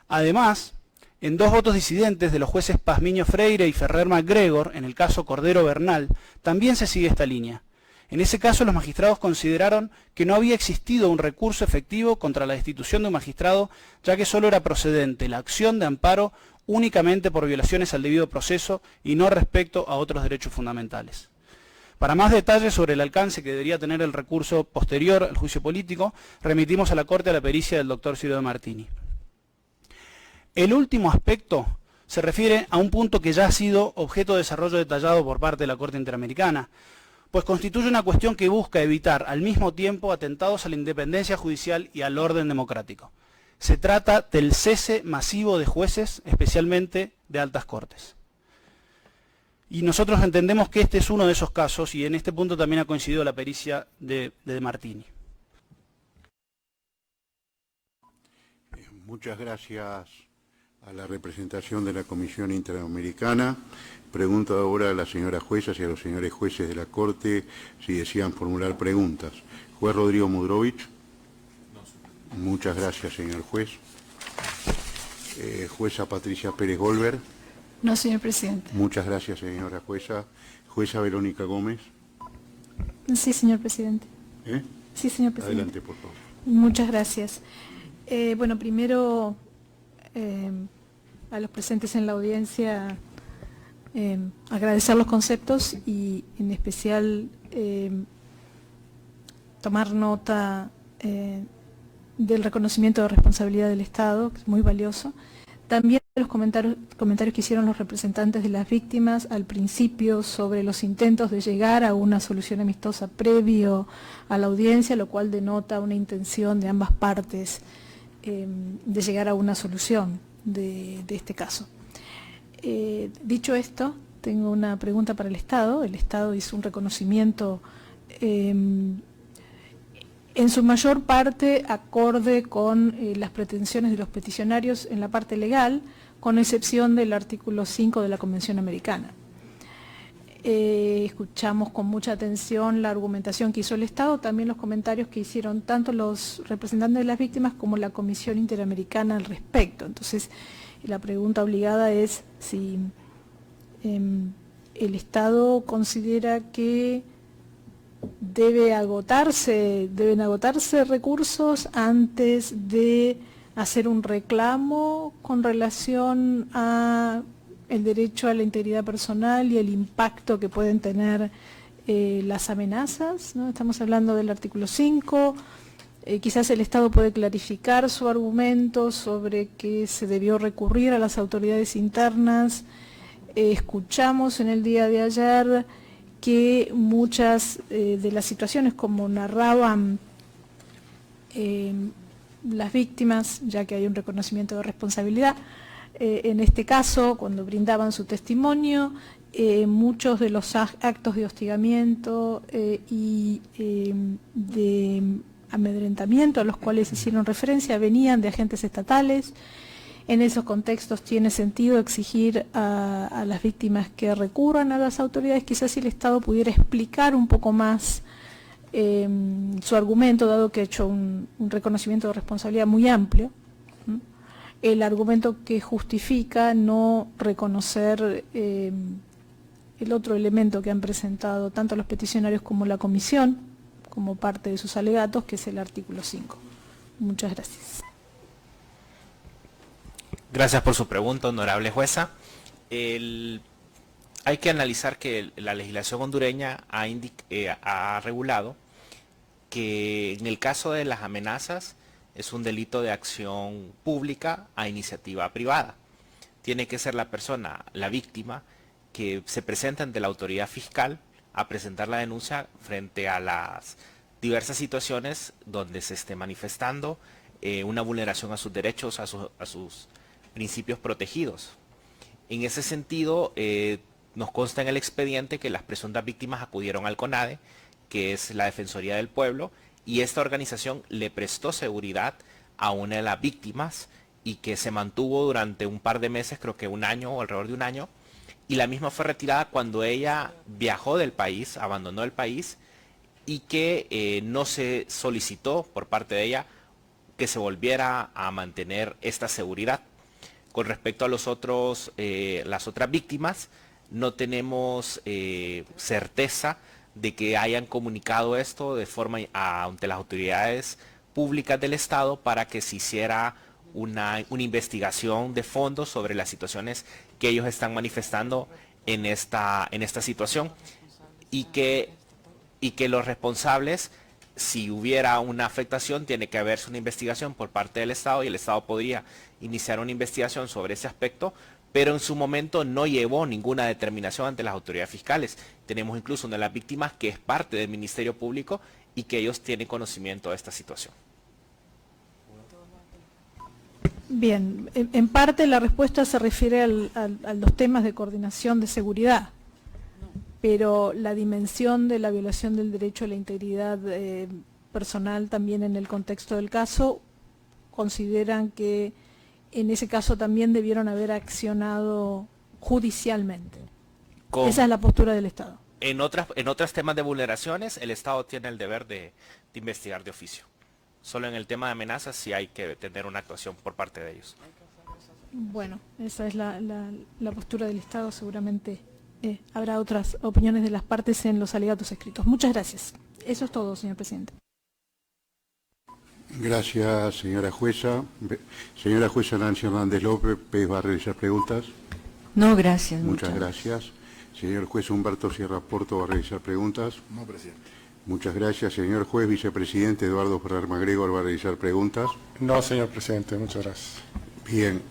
Además, en dos votos disidentes de los jueces Pazmiño Freire y Ferrer MacGregor, en el caso Cordero Bernal, también se sigue esta línea. En ese caso, los magistrados consideraron que no había existido un recurso efectivo contra la destitución de un magistrado, ya que solo era procedente la acción de amparo únicamente por violaciones al debido proceso y no respecto a otros derechos fundamentales. Para más detalles sobre el alcance que debería tener el recurso posterior al juicio político, remitimos a la Corte a la pericia del doctor Ciro de Martini. El último aspecto se refiere a un punto que ya ha sido objeto de desarrollo detallado por parte de la Corte Interamericana, pues constituye una cuestión que busca evitar al mismo tiempo atentados a la independencia judicial y al orden democrático. Se trata del cese masivo de jueces, especialmente de altas cortes. Y nosotros entendemos que este es uno de esos casos, y en este punto también ha coincidido la pericia de Martini. Muchas gracias a la representación de la Comisión Interamericana. Pregunto ahora a la señora jueza y a los señores jueces de la Corte si desean formular preguntas. Juez Rodrigo Mudrovich. Muchas gracias, señor juez. Jueza Patricia Pérez Golver. No, señor presidente. Muchas gracias, señora jueza. Jueza Verónica Gómez. Sí, señor presidente. Sí, señor presidente. Adelante, por favor. Muchas gracias. Bueno, primero a los presentes en la audiencia agradecer los conceptos y en especial tomar nota del reconocimiento de responsabilidad del Estado, que es muy valioso. También los comentarios que hicieron los representantes de las víctimas al principio sobre los intentos de llegar a una solución amistosa previo a la audiencia, lo cual denota una intención de ambas partes de llegar a una solución de este caso. Dicho esto, tengo una pregunta para el Estado. El Estado hizo un reconocimiento en su mayor parte acorde con las pretensiones de los peticionarios en la parte legal, con excepción del artículo 5 de la Convención Americana. Escuchamos con mucha atención la argumentación que hizo el Estado, también los comentarios que hicieron tanto los representantes de las víctimas como la Comisión Interamericana al respecto. Entonces, la pregunta obligada es si el Estado considera que deben agotarse recursos antes de hacer un reclamo con relación a el derecho a la integridad personal y el impacto que pueden tener las amenazas, ¿no? Estamos hablando del artículo 5, quizás el Estado puede clarificar su argumento sobre que se debió recurrir a las autoridades internas. Escuchamos en el día de ayer que muchas de las situaciones, como narraban las víctimas, ya que hay un reconocimiento de responsabilidad, en este caso, cuando brindaban su testimonio, muchos de los actos de hostigamiento y de amedrentamiento a los cuales hicieron referencia venían de agentes estatales. En esos contextos tiene sentido exigir a las víctimas que recurran a las autoridades. Quizás si el Estado pudiera explicar un poco más su argumento, dado que ha hecho un reconocimiento de responsabilidad muy amplio, el argumento que justifica no reconocer el otro elemento que han presentado tanto los peticionarios como la comisión, como parte de sus alegatos, que es el artículo 5. Muchas gracias. Gracias por su pregunta, honorable jueza. Hay que analizar que la legislación hondureña ha regulado que en el caso de las amenazas es un delito de acción pública a iniciativa privada. Tiene que ser la persona, la víctima, que se presenta ante la autoridad fiscal a presentar la denuncia frente a las diversas situaciones donde se esté manifestando una vulneración a sus derechos, a sus principios protegidos. En ese sentido, nos consta en el expediente que las presuntas víctimas acudieron al CONADE, que es la Defensoría del Pueblo, y esta organización le prestó seguridad a una de las víctimas y que se mantuvo durante un par de meses, creo que un año o alrededor de un año, y la misma fue retirada cuando ella viajó del país, abandonó el país, y que no se solicitó por parte de ella que se volviera a mantener esta seguridad. Con respecto a las otras víctimas, no tenemos certeza de que hayan comunicado esto de forma ante las autoridades públicas del Estado para que se hiciera una investigación de fondo sobre las situaciones que ellos están manifestando en esta situación, y que los responsables, si hubiera una afectación, tiene que haberse una investigación por parte del Estado, y el Estado podría iniciar una investigación sobre ese aspecto, pero en su momento no llevó ninguna determinación ante las autoridades fiscales. Tenemos incluso una de las víctimas que es parte del Ministerio Público y que ellos tienen conocimiento de esta situación. Bien, en parte la respuesta se refiere a los temas de coordinación de seguridad, pero la dimensión de la violación del derecho a la integridad personal también en el contexto del caso, consideran que en ese caso también debieron haber accionado judicialmente. Esa es la postura del Estado. En otros temas de vulneraciones, el Estado tiene el deber de investigar de oficio. Solo en el tema de amenazas sí hay que tener una actuación por parte de ellos. Bueno, esa es la postura del Estado. Seguramente habrá otras opiniones de las partes en los alegatos escritos. Muchas gracias. Eso es todo, señor presidente. Gracias, señora jueza. Señora jueza Nancy Hernández López, ¿va a realizar preguntas? No, gracias. Muchas gracias. Señor juez Humberto Sierra Porto, ¿va a realizar preguntas? No, presidente. Muchas gracias. Señor juez vicepresidente Eduardo Ferrer MacGregor, ¿va a realizar preguntas? No, señor presidente, muchas gracias. Bien.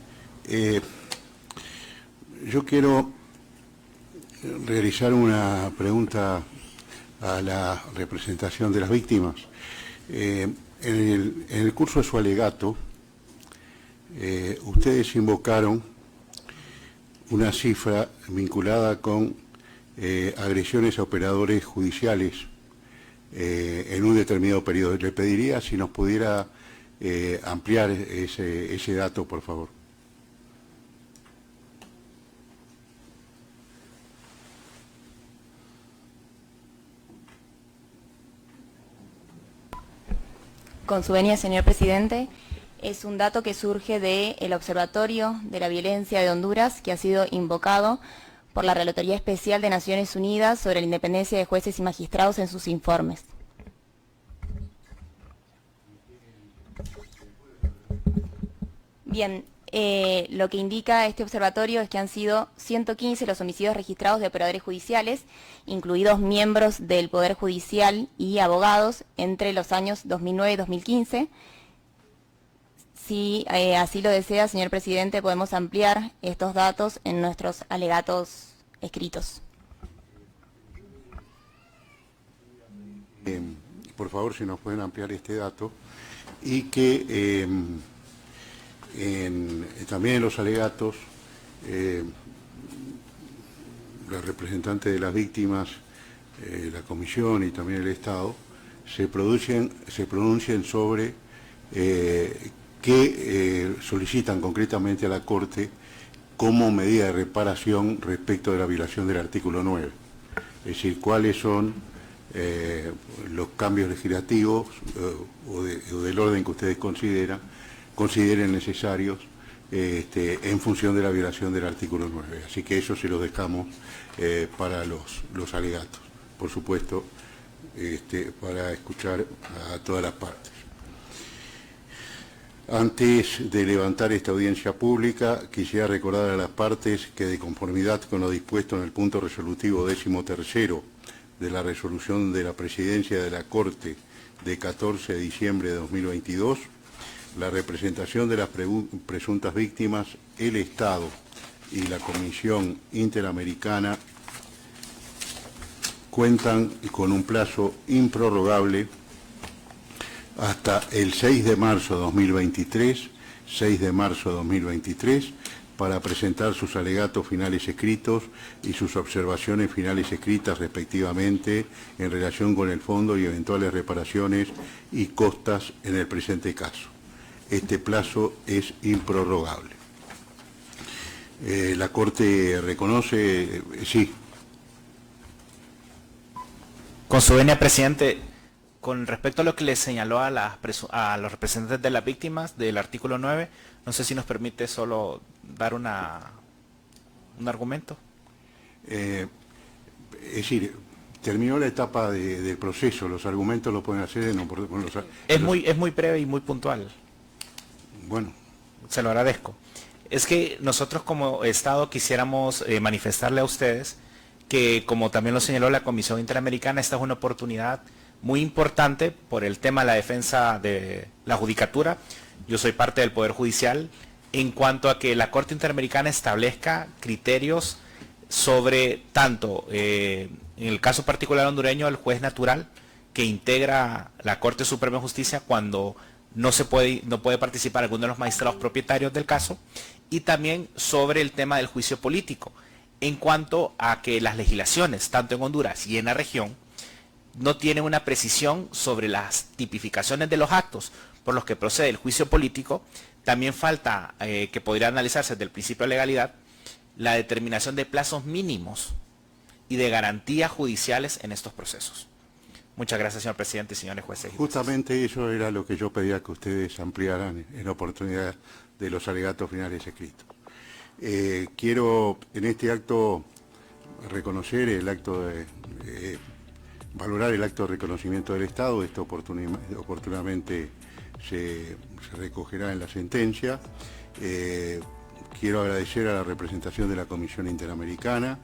Yo quiero realizar una pregunta a la representación de las víctimas. En el curso de su alegato, ustedes invocaron una cifra vinculada con agresiones a operadores judiciales en un determinado periodo. Le pediría si nos pudiera ampliar ese dato, por favor. Con su venia, señor presidente, es un dato que surge del Observatorio de la Violencia de Honduras, que ha sido invocado por la Relatoría Especial de Naciones Unidas sobre la independencia de jueces y magistrados en sus informes. Bien, lo que indica este observatorio es que han sido 115 los homicidios registrados de operadores judiciales, incluidos miembros del Poder Judicial y abogados, entre los años 2009 y 2015. Si así lo desea, señor presidente, podemos ampliar estos datos en nuestros alegatos escritos. Por favor, si nos pueden ampliar este dato, y que también en los alegatos los representantes de las víctimas, la Comisión y también el Estado, se pronuncien sobre qué solicitan concretamente a la Corte como medida de reparación respecto de la violación del artículo 9. Es decir, cuáles son los cambios legislativos o del orden que ustedes consideren necesarios en función de la violación del artículo 9. Así que eso se lo dejamos para los alegatos, por supuesto, para escuchar a todas las partes. Antes de levantar esta audiencia pública, quisiera recordar a las partes que, de conformidad con lo dispuesto en el punto resolutivo 13º de la resolución de la Presidencia de la Corte de 14 de diciembre de 2022, la representación de las presuntas víctimas, el Estado y la Comisión Interamericana cuentan con un plazo improrrogable hasta el 6 de marzo de 2023, para presentar sus alegatos finales escritos y sus observaciones finales escritas respectivamente en relación con el fondo y eventuales reparaciones y costas en el presente caso. Este plazo es improrrogable. La Corte reconoce, sí. Con su venia, presidente, con respecto a lo que le señaló a los representantes de las víctimas del artículo 9, no sé si nos permite solo dar un argumento. Es decir, terminó la etapa del proceso, los argumentos lo pueden hacer es muy breve y muy puntual. Bueno. Se lo agradezco. Es que nosotros como Estado quisiéramos manifestarle a ustedes que, como también lo señaló la Comisión Interamericana, esta es una oportunidad muy importante por el tema de la defensa de la judicatura. Yo soy parte del Poder Judicial, en cuanto a que la Corte Interamericana establezca criterios sobre tanto, en el caso particular hondureño, el juez natural que integra la Corte Suprema de Justicia cuando no puede participar alguno de los magistrados propietarios del caso, y también sobre el tema del juicio político, en cuanto a que las legislaciones, tanto en Honduras y en la región, no tienen una precisión sobre las tipificaciones de los actos por los que procede el juicio político. También falta, que podría analizarse desde el principio de legalidad, la determinación de plazos mínimos y de garantías judiciales en estos procesos. Muchas gracias, señor presidente y señores jueces. Justamente eso era lo que yo pedía que ustedes ampliaran en la oportunidad de los alegatos finales escritos. Quiero en este acto reconocer el acto de... valorar el acto de reconocimiento del Estado. Esto oportunamente se recogerá en la sentencia. Quiero agradecer a la representación de la Comisión Interamericana,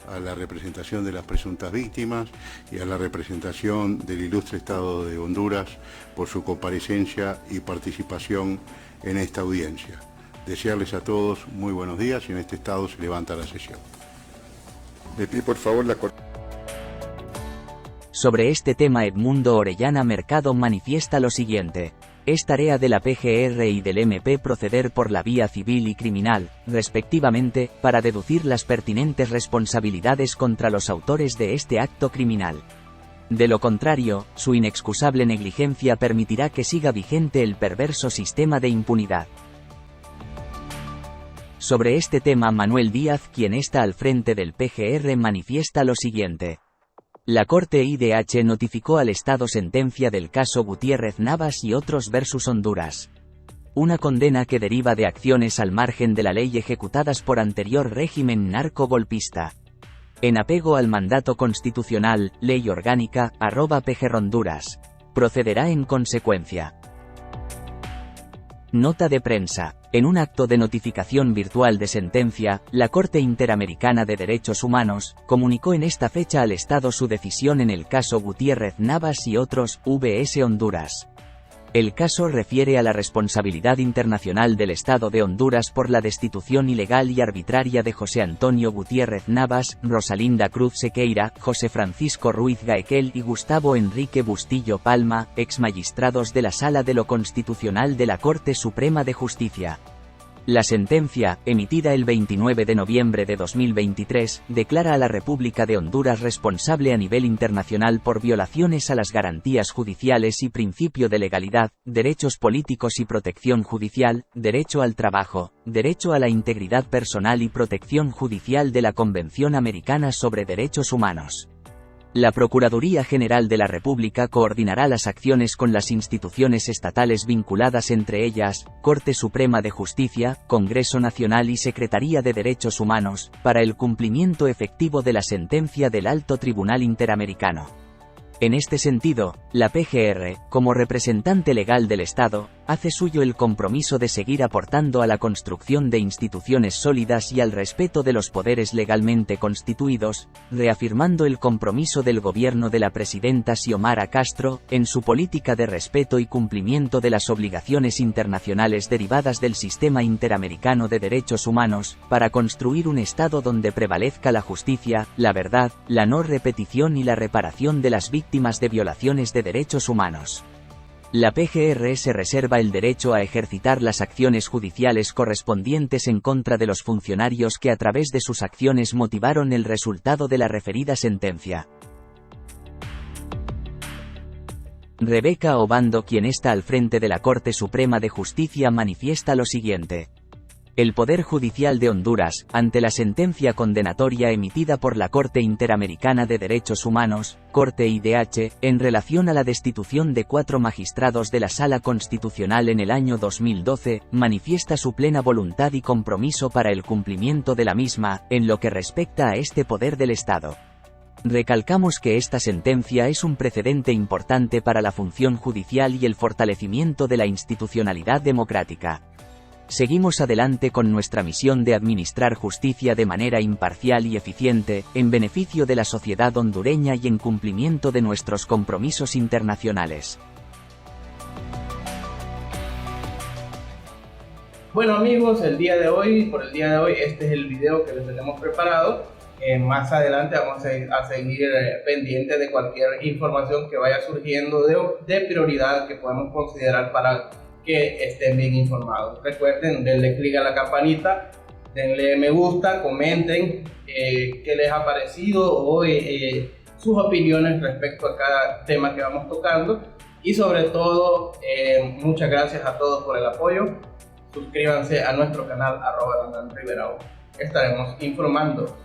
a la representación de las presuntas víctimas y a la representación del ilustre Estado de Honduras por su comparecencia y participación en esta audiencia. Desearles a todos muy buenos días, y en este estado se levanta la sesión. De pie, por favor, la Corte. Sobre este tema, Edmundo Orellana Mercado manifiesta lo siguiente. Es tarea de la PGR y del MP proceder por la vía civil y criminal, respectivamente, para deducir las pertinentes responsabilidades contra los autores de este acto criminal. De lo contrario, su inexcusable negligencia permitirá que siga vigente el perverso sistema de impunidad. Sobre este tema, Manuel Díaz, quien está al frente del PGR, manifiesta lo siguiente. La Corte IDH notificó al Estado sentencia del caso Gutiérrez Navas y otros versus Honduras. Una condena que deriva de acciones al margen de la ley ejecutadas por anterior régimen narco-golpista. En apego al mandato constitucional, ley orgánica, @PGR Honduras. Procederá en consecuencia. Nota de prensa. En un acto de notificación virtual de sentencia, la Corte Interamericana de Derechos Humanos comunicó en esta fecha al Estado su decisión en el caso Gutiérrez Navas y otros, vs Honduras. El caso refiere a la responsabilidad internacional del Estado de Honduras por la destitución ilegal y arbitraria de José Antonio Gutiérrez Navas, Rosalinda Cruz Sequeira, José Francisco Ruiz Gaequel y Gustavo Enrique Bustillo Palma, exmagistrados de la Sala de lo Constitucional de la Corte Suprema de Justicia. La sentencia, emitida el 29 de noviembre de 2023, declara a la República de Honduras responsable a nivel internacional por violaciones a las garantías judiciales y principio de legalidad, derechos políticos y protección judicial, derecho al trabajo, derecho a la integridad personal y protección judicial de la Convención Americana sobre Derechos Humanos. La Procuraduría General de la República coordinará las acciones con las instituciones estatales vinculadas, entre ellas, Corte Suprema de Justicia, Congreso Nacional y Secretaría de Derechos Humanos, para el cumplimiento efectivo de la sentencia del Alto Tribunal Interamericano. En este sentido, la PGR, como representante legal del Estado, hace suyo el compromiso de seguir aportando a la construcción de instituciones sólidas y al respeto de los poderes legalmente constituidos, reafirmando el compromiso del gobierno de la presidenta Xiomara Castro, en su política de respeto y cumplimiento de las obligaciones internacionales derivadas del Sistema Interamericano de Derechos Humanos, para construir un Estado donde prevalezca la justicia, la verdad, la no repetición y la reparación de las víctimas de violaciones de derechos humanos. La PGR se reserva el derecho a ejercitar las acciones judiciales correspondientes en contra de los funcionarios que a través de sus acciones motivaron el resultado de la referida sentencia. Rebeca Obando, quien está al frente de la Corte Suprema de Justicia, manifiesta lo siguiente. El Poder Judicial de Honduras, ante la sentencia condenatoria emitida por la Corte Interamericana de Derechos Humanos, Corte IDH, en relación a la destitución de 4 magistrados de la Sala Constitucional en el año 2012, manifiesta su plena voluntad y compromiso para el cumplimiento de la misma, en lo que respecta a este poder del Estado. Recalcamos que esta sentencia es un precedente importante para la función judicial y el fortalecimiento de la institucionalidad democrática. Seguimos adelante con nuestra misión de administrar justicia de manera imparcial y eficiente, en beneficio de la sociedad hondureña y en cumplimiento de nuestros compromisos internacionales. Bueno amigos, por el día de hoy, este es el video que les tenemos preparado. Más adelante vamos a seguir pendientes de cualquier información que vaya surgiendo de prioridad que podemos considerar para que estén bien informados. Recuerden, denle clic a la campanita, denle me gusta, comenten qué les ha parecido o sus opiniones respecto a cada tema que vamos tocando, y sobre todo muchas gracias a todos por el apoyo. Suscríbanse a nuestro canal @RandanRivera. Estaremos informando.